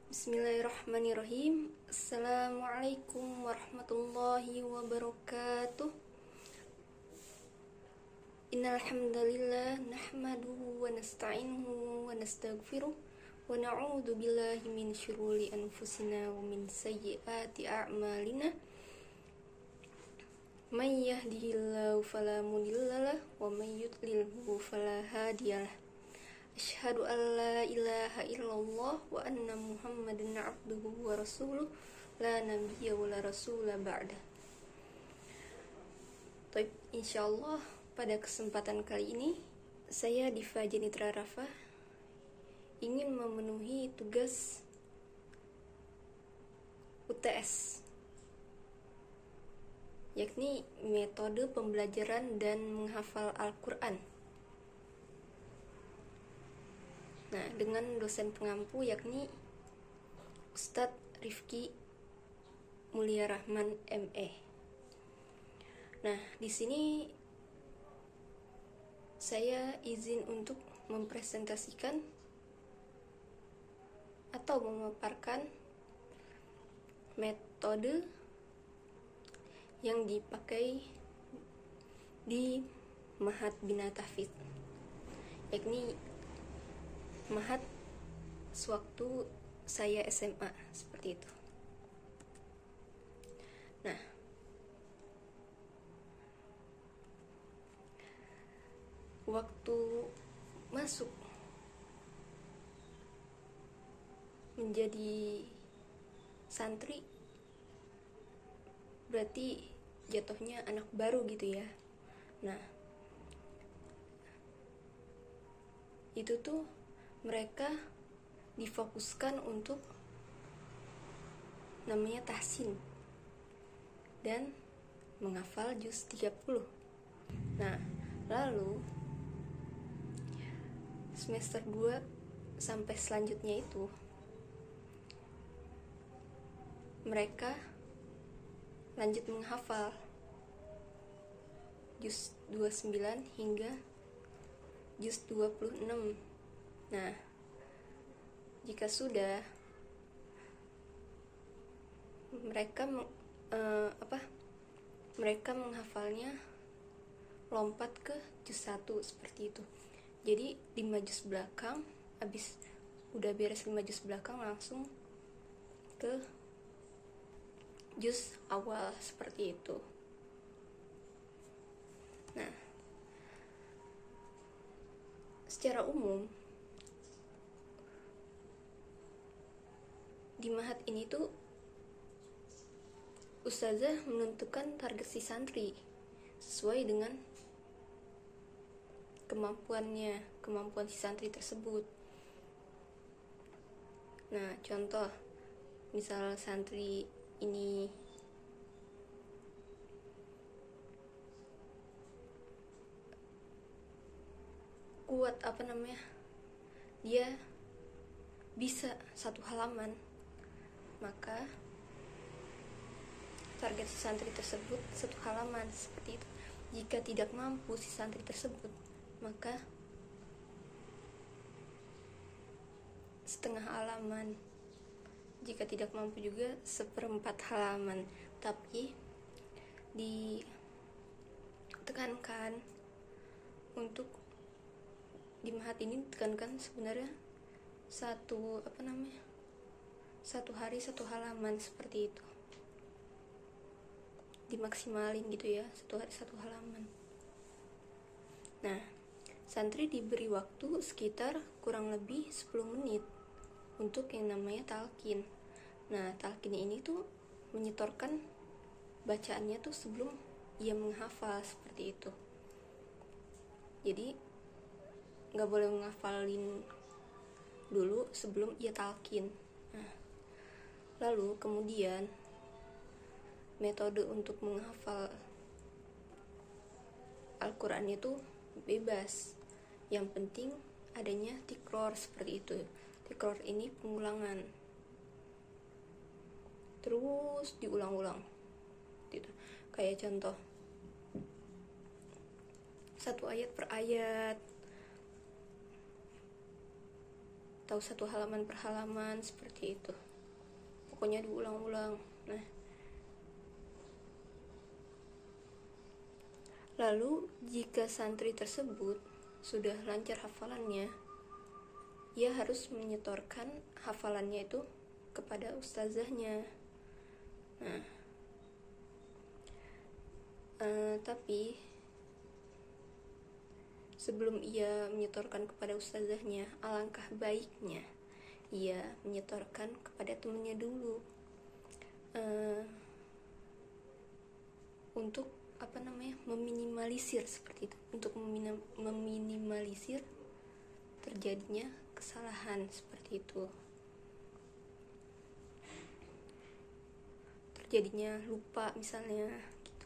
Bismillahirrahmanirrahim. Assalamualaikum warahmatullahi wabarakatuh. Innal hamdalillah nahmaduhu wa nasta'inuhu wa nastaghfiruh wa na'udzu billahi min syururi anfusina wa min sayyiati a'malina. May yahdihillahu fala mudhillalah wa may yudlilhu fala hadiyalah. Asyhadu an la ilaha illallah wa anna Muhammadan abduhu wa rasuluh la nabiyya wa la rasula ba'da. Baik, insyaallah pada kesempatan kali ini saya Diva Jenitra Rafa ingin memenuhi tugas UTS, yakni metode pembelajaran dan menghafal Al-Quran. Nah, dengan dosen pengampu yakni Ustadz Rifki Mulia Rahman ME. Nah, di sini saya izin untuk mempresentasikan atau memaparkan metode yang dipakai di Mahat Bina Tahfidz, yakni Mahat sewaktu saya SMA, seperti itu. Nah, waktu masuk menjadi santri berarti jatuhnya anak baru gitu ya. Nah, itu tuh mereka difokuskan untuk namanya tahsin dan menghafal juz 30. Nah, lalu semester 2 sampai selanjutnya itu mereka lanjut menghafal juz 29 hingga juz 26. Nah, jika sudah mereka menghafalnya lompat ke juz 1 seperti itu. Jadi 5 juz belakang, habis udah beres 5 juz belakang langsung ke juz awal seperti itu. Nah, secara umum di Mahat ini tuh ustazah menentukan target si santri sesuai dengan kemampuan si santri tersebut. Nah, contoh misal santri ini kuat dia bisa 1 halaman, maka target si santri tersebut 1 halaman seperti itu. Jika tidak mampu si santri tersebut, maka setengah halaman. Jika tidak mampu juga 1/4 halaman. Tapi ditekankan untuk di Mahat ini ditekankan sebenarnya satu hari 1 halaman seperti itu, dimaksimalin gitu ya, 1 hari 1 halaman. Nah, santri diberi waktu sekitar kurang lebih 10 menit untuk yang namanya talqin. Nah, talqin ini tuh menyetorkan bacaannya tuh sebelum ia menghafal seperti itu. Jadi nggak boleh menghafalin dulu sebelum ia talqin. Nah, lalu kemudian metode untuk menghafal Al-Quran itu bebas. Yang penting adanya tikror seperti itu. Tikror ini pengulangan, terus diulang-ulang gitu. Kayak contoh 1 ayat per ayat, atau satu halaman per halaman seperti itu. Pokoknya diulang-ulang. Nah, lalu jika santri tersebut sudah lancar hafalannya, ia harus menyetorkan hafalannya itu kepada ustazahnya. Nah, tapi sebelum ia menyetorkan kepada ustazahnya, alangkah baiknya ia menyetorkan kepada temannya dulu, untuk meminimalisir seperti itu, untuk meminimalisir terjadinya kesalahan seperti itu, terjadinya lupa misalnya gitu.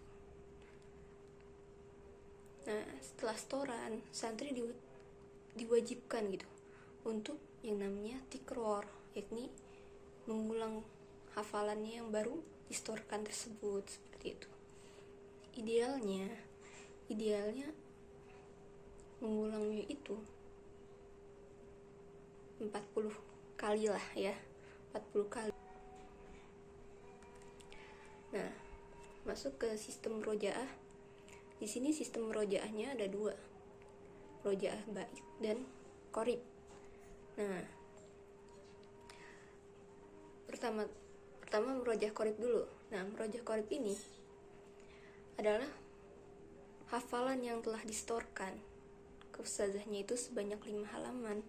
Nah, setelah setoran, santri diwajibkan gitu untuk yang namanya tikror, yakni mengulang hafalannya yang baru distorkan tersebut seperti itu. Idealnya mengulangnya itu 40 kali lah ya, 40 kali. Nah, masuk ke sistem murojaah. Di sini sistem murojaahnya ada 2, murojaah bait dan qorib. Nah, pertama murojaah qorib dulu. Nah, murojaah qorib ini adalah hafalan yang telah distorkan ke ustazahnya itu sebanyak 5 halaman,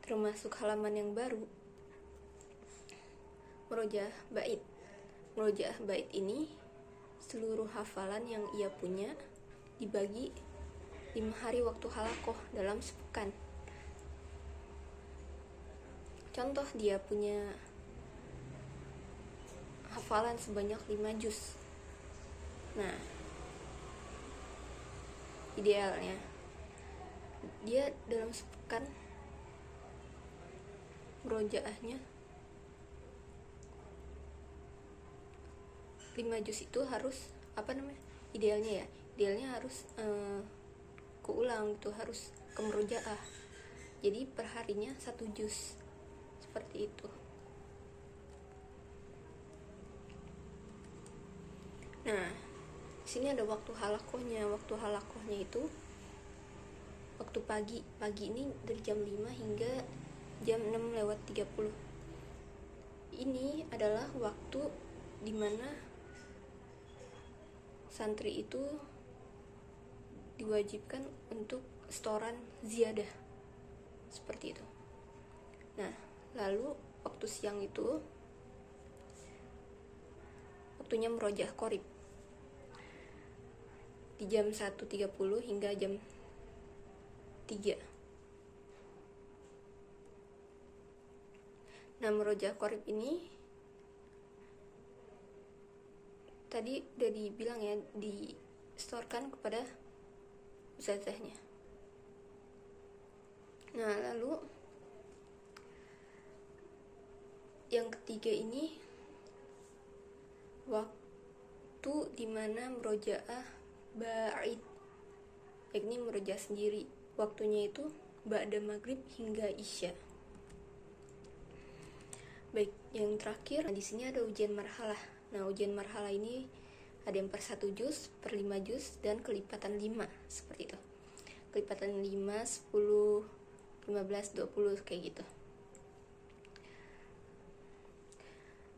termasuk halaman yang baru. Murojaah bait. Murojaah bait ini seluruh hafalan yang ia punya dibagi 5 hari waktu halakoh dalam sepekan. Contoh, dia punya hafalan sebanyak 5 juz. Nah, idealnya dia dalam sepekan murojaahnya 5 juz itu harus idealnya harus keulang gitu, harus ke murojaah. Jadi perharinya 1 juz seperti itu. Nah, di sini ada waktu halakohnya. Waktu halakohnya itu waktu pagi ini dari jam 5 hingga jam 6:30. Ini adalah waktu dimana santri itu diwajibkan untuk setoran ziyadah seperti itu. Nah, lalu waktu siang itu waktunya murojaah qorib di jam 1:30 hingga jam 3. Nah, murojaah qorib ini tadi udah dibilang ya, distorkan kepada ustazahnya. Nah, lalu yang ketiga ini waktu dimana murojaah ba'id, yakni murojaah sendiri. Waktunya itu ba'da maghrib hingga isya. Baik, yang terakhir, di sini ada ujian marhalah. Nah, ujian marhalah ini ada yang per 1 juz, per 5 juz, dan kelipatan 5 seperti itu. Kelipatan 5, 10, 15, 20 kayak gitu.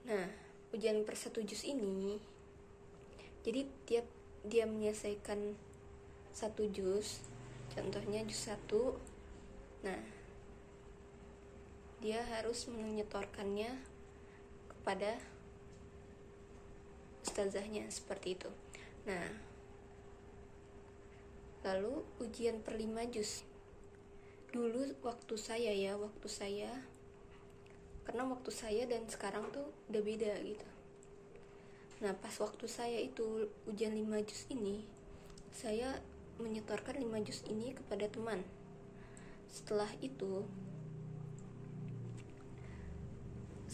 Nah, ujian per 1 juz ini, jadi tiap dia menyelesaikan 1 juz, contohnya juz 1, nah dia harus menyetorkannya kepada ustazahnya seperti itu. Nah, lalu ujian per 5 juz. Dulu waktu saya, karena waktu saya dan sekarang tuh udah beda gitu. Nah, pas waktu saya itu ujian 5 juz ini, saya menyetorkan 5 juz ini kepada teman. Setelah itu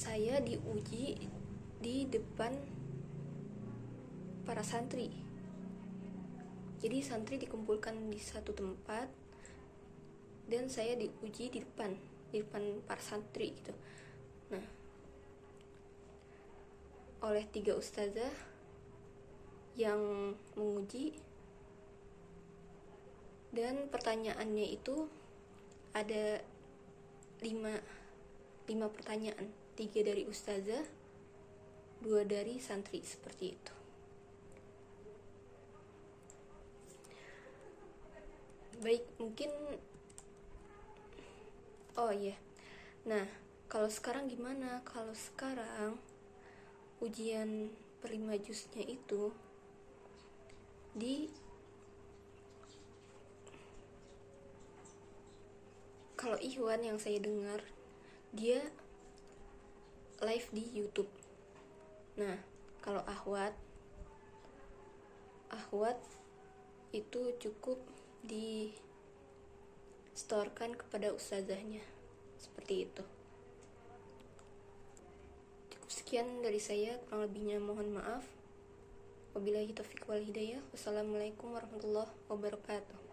saya diuji di depan para santri. Jadi santri dikumpulkan di satu tempat dan saya diuji di depan di depan para santri gitu. Nah, oleh 3 ustazah yang menguji, dan pertanyaannya itu ada 5 pertanyaan, 3 dari ustazah, 2 dari santri, seperti itu. Baik, mungkin nah, kalau sekarang gimana? Kalau sekarang ujian per 5 jusnya itu kalau Ikhwan yang saya dengar, dia live di YouTube. Nah, kalau Ahwat itu cukup di storekan kepada ustazahnya, seperti itu. Cukup sekian dari saya, kurang lebihnya mohon maaf. Wabillahi taufiq wal hidayah. Wassalamualaikum warahmatullahi wabarakatuh.